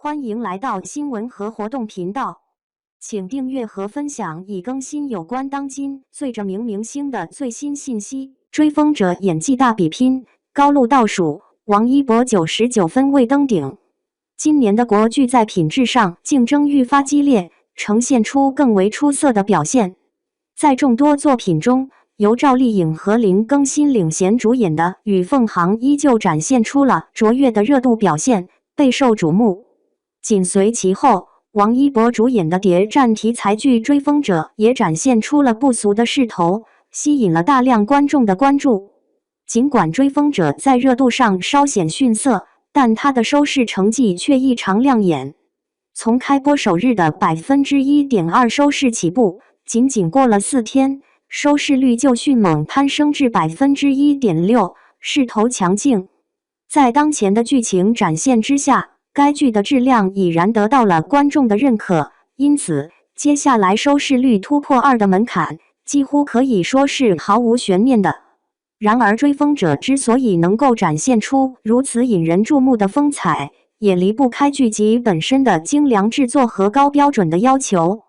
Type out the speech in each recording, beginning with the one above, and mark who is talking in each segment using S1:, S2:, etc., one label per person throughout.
S1: 欢迎来到新闻和活动频道，请订阅和分享已更新有关当今最着名明星的最新信息。追风者演技大比拼，高露倒数，王一博99分未登顶。今年的国剧在品质上竞争愈发激烈，呈现出更为出色的表现。在众多作品中，由赵丽颖和林更新领衔主演的《与凤航》依旧展现出了卓越的热度表现，备受瞩目。紧随其后，王一博主演的谍战题材剧《追风者》也展现出了不俗的势头，吸引了大量观众的关注。尽管《追风者》在热度上稍显逊色，但它的收视成绩却异常亮眼。从开播首日的 1.2% 收视起步，仅仅过了4天，收视率就迅猛攀升至 1.6%， 势头强劲。在当前的剧情展现之下，该剧的质量已然得到了观众的认可，因此接下来收视率突破2的门槛，几乎可以说是毫无悬念的。然而，《追风者》之所以能够展现出如此引人注目的风采，也离不开剧集本身的精良制作和高标准的要求。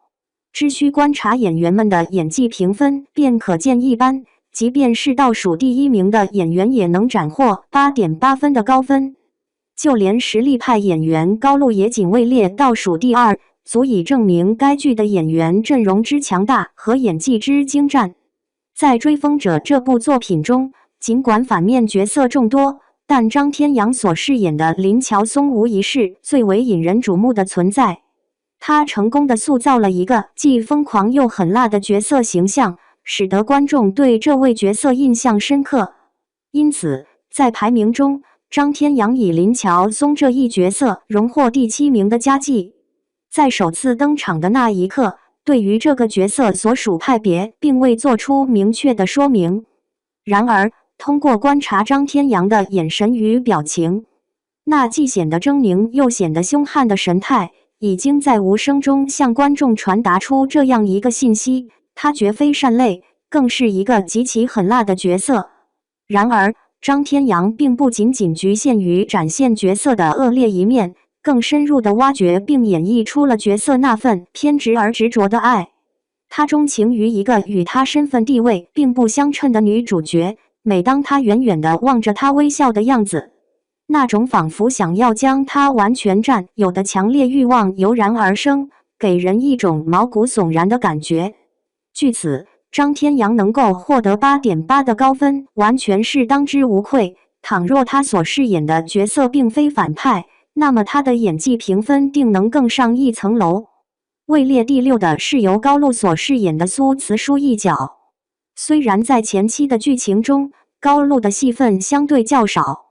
S1: 只需观察演员们的演技评分，便可见一斑。即便是倒数第1名的演员，也能斩获 8.8 分的高分。就连实力派演员高露也仅位列倒数第2，足以证明该剧的演员阵容之强大和演技之精湛。在《追风者》这部作品中，尽管反面角色众多，但张天阳所饰演的林乔松无疑是最为引人瞩目的存在。他成功地塑造了一个既疯狂又狠辣的角色形象，使得观众对这位角色印象深刻。因此，在排名中，张天阳以林乔松这一角色荣获第7名的佳绩。在首次登场的那一刻，对于这个角色所属派别并未做出明确的说明。然而，通过观察张天阳的眼神与表情，那既显得狰狞又显得凶悍的神态，已经在无声中向观众传达出这样一个信息：他绝非善类，更是一个极其狠辣的角色。然而，张天阳并不仅仅局限于展现角色的恶劣一面，更深入地挖掘并演绎出了角色那份偏执而执着的爱。他钟情于一个与他身份地位并不相称的女主角，每当他远远地望着她微笑的样子，那种仿佛想要将她完全占有的强烈欲望油然而生，给人一种毛骨悚然的感觉。据此，张天阳能够获得 8.8 的高分，完全是当之无愧。倘若他所饰演的角色并非反派，那么他的演技评分定能更上一层楼。位列第6的是由高露所饰演的苏慈书一角。虽然在前期的剧情中，高露的戏份相对较少，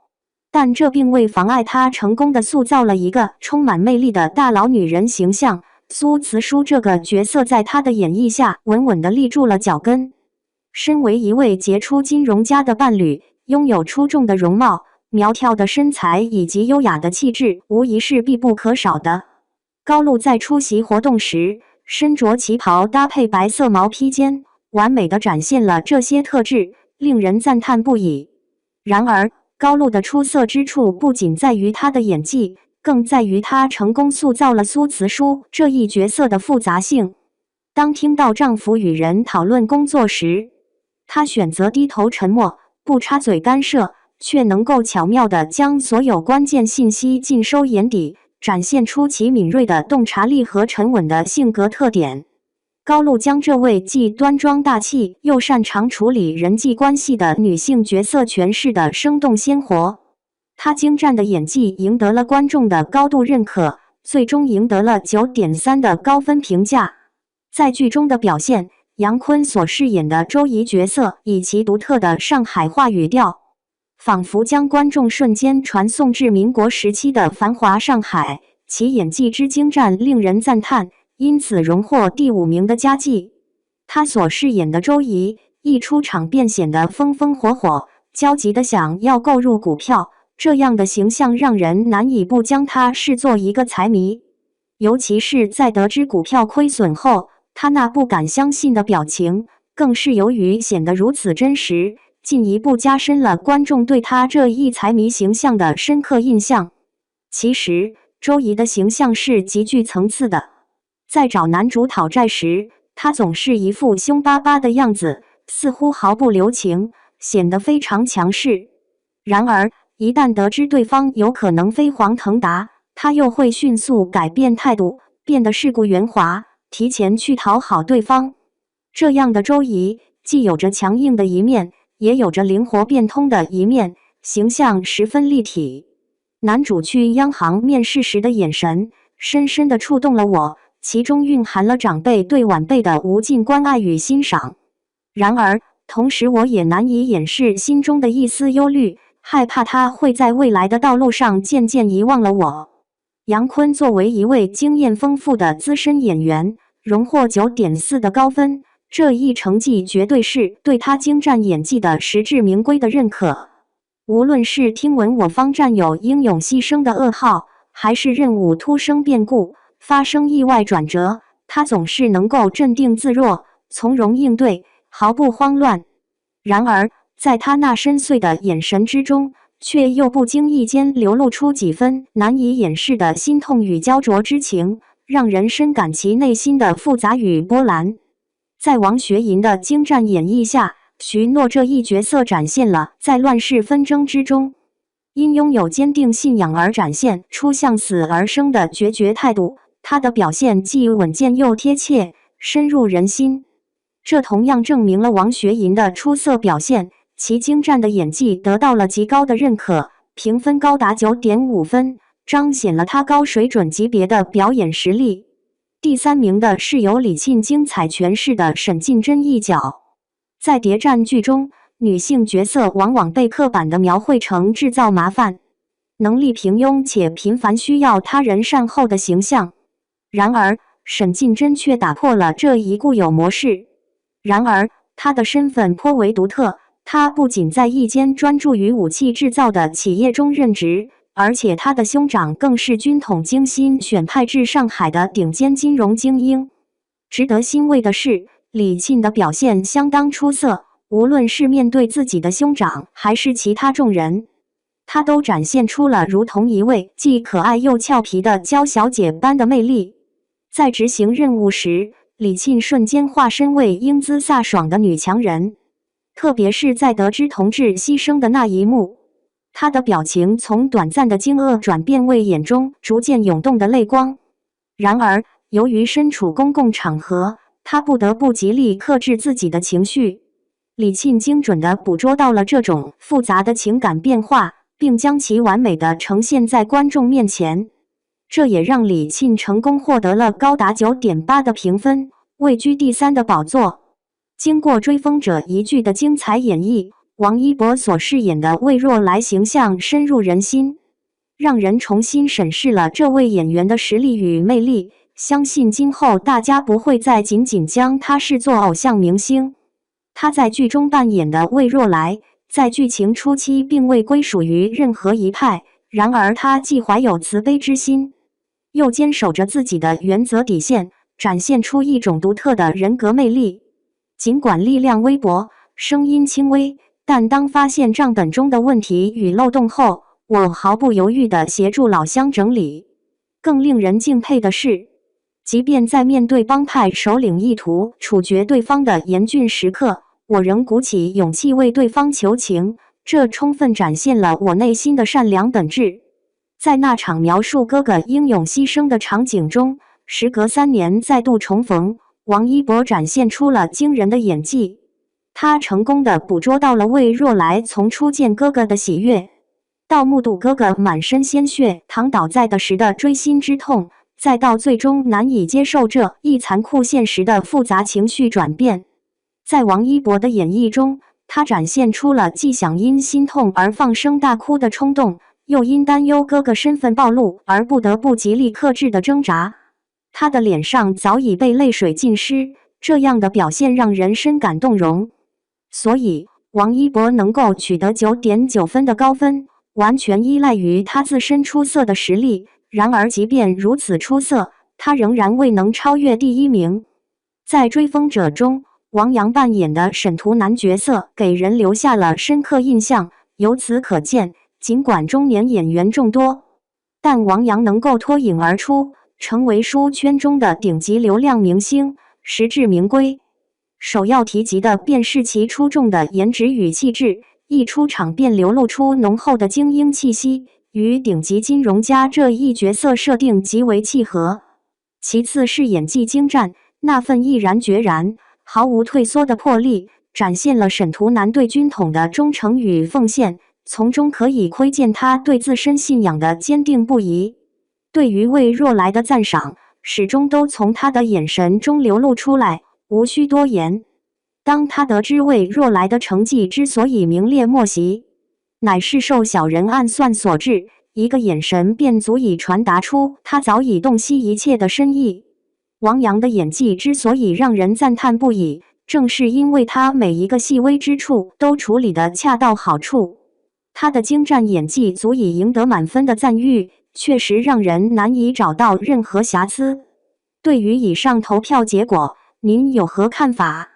S1: 但这并未妨碍她成功地塑造了一个充满魅力的大佬女人形象。苏慈书这个角色在她的演绎下稳稳地立住了脚跟。身为一位杰出金融家的伴侣，拥有出众的容貌、苗条的身材以及优雅的气质，无疑是必不可少的。高露在出席活动时，身着旗袍搭配白色毛披肩，完美地展现了这些特质，令人赞叹不已。然而，高露的出色之处不仅在于她的演技，更在于她成功塑造了苏慈书这一角色的复杂性。当听到丈夫与人讨论工作时，她选择低头沉默，不插嘴干涉，却能够巧妙地将所有关键信息尽收眼底，展现出其敏锐的洞察力和沉稳的性格特点。高露将这位既端庄大气又擅长处理人际关系的女性角色诠释得生动鲜活。她精湛的演技赢得了观众的高度认可，最终赢得了 9.3 的高分评价。在剧中的表现，杨坤所饰演的周怡角色以其独特的上海话语调，仿佛将观众瞬间传送至民国时期的繁华上海，其演技之精湛令人赞叹，因此荣获第5名的佳绩。他所饰演的周怡一出场便显得风风火火，焦急地想要购入股票，这样的形象让人难以不将他视作一个财迷。尤其是在得知股票亏损后，他那不敢相信的表情，更是由于显得如此真实，进一步加深了观众对他这一财迷形象的深刻印象。其实，周怡的形象是极具层次的。在找男主讨债时，他总是一副凶巴巴的样子，似乎毫不留情，显得非常强势。然而，一旦得知对方有可能飞黄腾达，他又会迅速改变态度，变得世故圆滑，提前去讨好对方。这样的周怡，既有着强硬的一面，也有着灵活变通的一面，形象十分立体。男主去央行面试时的眼神，深深地触动了我，其中蕴含了长辈对晚辈的无尽关爱与欣赏。然而，同时我也难以掩饰心中的一丝忧虑，害怕他会在未来的道路上渐渐遗忘了我。杨坤作为一位经验丰富的资深演员，荣获9.4的高分，这一成绩绝对是对他精湛演技的实至名归的认可。无论是听闻我方战友英勇牺牲的噩耗，还是任务突生变故，发生意外转折，他总是能够镇定自若，从容应对，毫不慌乱。然而，在他那深邃的眼神之中，却又不经意间流露出几分难以掩饰的心痛与焦灼之情，让人深感其内心的复杂与波澜。在王学银的精湛演绎下，徐诺这一角色展现了在乱世纷争之中，因拥有坚定信仰而展现出向死而生的决绝态度。他的表现既稳健又贴切，深入人心。这同样证明了王学银的出色表现，其精湛的演技得到了极高的认可，评分高达9.5分，彰显了他高水准级别的表演实力。第3名的是由李沁精彩诠释的沈近珍一角。在谍战剧中，女性角色往往被刻板地描绘成制造麻烦、能力平庸且频繁需要他人善后的形象。然而，沈近珍却打破了这一固有模式。她的身份颇为独特，她不仅在一间专注于武器制造的企业中任职，而且她的兄长更是军统精心选派至上海的顶尖金融精英。值得欣慰的是，李沁的表现相当出色，无论是面对自己的兄长，还是其他众人，她都展现出了如同一位既可爱又俏皮的娇小姐般的魅力。在执行任务时，李沁瞬间化身为英姿飒爽的女强人，特别是在得知同志牺牲的那一幕，她的表情从短暂的惊愕转变为眼中逐渐涌动的泪光。然而，由于身处公共场合，她不得不极力克制自己的情绪。李沁精准地捕捉到了这种复杂的情感变化，并将其完美地呈现在观众面前。这也让李沁成功获得了高达9.8的评分，位居第3的宝座。经过《追风者》一剧的精彩演绎，王一博所饰演的魏若来形象深入人心，让人重新审视了这位演员的实力与魅力。相信今后大家不会再仅仅将他视作偶像明星。他在剧中扮演的魏若来，在剧情初期并未归属于任何一派，然而他既怀有慈悲之心，又坚守着自己的原则底线，展现出一种独特的人格魅力。尽管力量微薄，声音轻微，但当发现账本中的问题与漏洞后，我毫不犹豫地协助老乡整理。更令人敬佩的是，即便在面对帮派首领意图处决对方的严峻时刻，我仍鼓起勇气为对方求情，这充分展现了我内心的善良本质。在那场描述哥哥英勇牺牲的场景中，时隔3年再度重逢，王一博展现出了惊人的演技。他成功地捕捉到了魏若来从初见哥哥的喜悦，到目睹哥哥满身鲜血躺倒在的时的锥心之痛，再到最终难以接受这一残酷现实的复杂情绪转变。在王一博的演绎中，他展现出了既想因心痛而放声大哭的冲动，又因担忧哥哥身份暴露而不得不极力克制的挣扎。他的脸上早已被泪水浸湿，这样的表现让人深感动容。所以，王一博能够取得9.9分的高分，完全依赖于他自身出色的实力。然而，即便如此出色，他仍然未能超越第1名。在《追风者》中，王阳扮演的沈图南角色给人留下了深刻印象。由此可见，尽管中年演员众多，但王阳能够脱颖而出，成为书圈中的顶级流量明星，实至名归。首要提及的便是其出众的颜值与气质，一出场便流露出浓厚的精英气息，与顶级金融家这一角色设定极为契合。其次是演技精湛，那份毅然决然、毫无退缩的魄力，展现了沈图南对军统的忠诚与奉献，从中可以窥见他对自身信仰的坚定不移。对于魏若来的赞赏，始终都从他的眼神中流露出来，无需多言。当他得知魏若来的成绩之所以名列莫席，乃是受小人暗算所致，一个眼神便足以传达出他早已洞悉一切的深意。王阳的演技之所以让人赞叹不已，正是因为他每一个细微之处都处理得恰到好处。他的精湛演技足以赢得满分的赞誉，确实让人难以找到任何瑕疵。对于以上投票结果，您有何看法？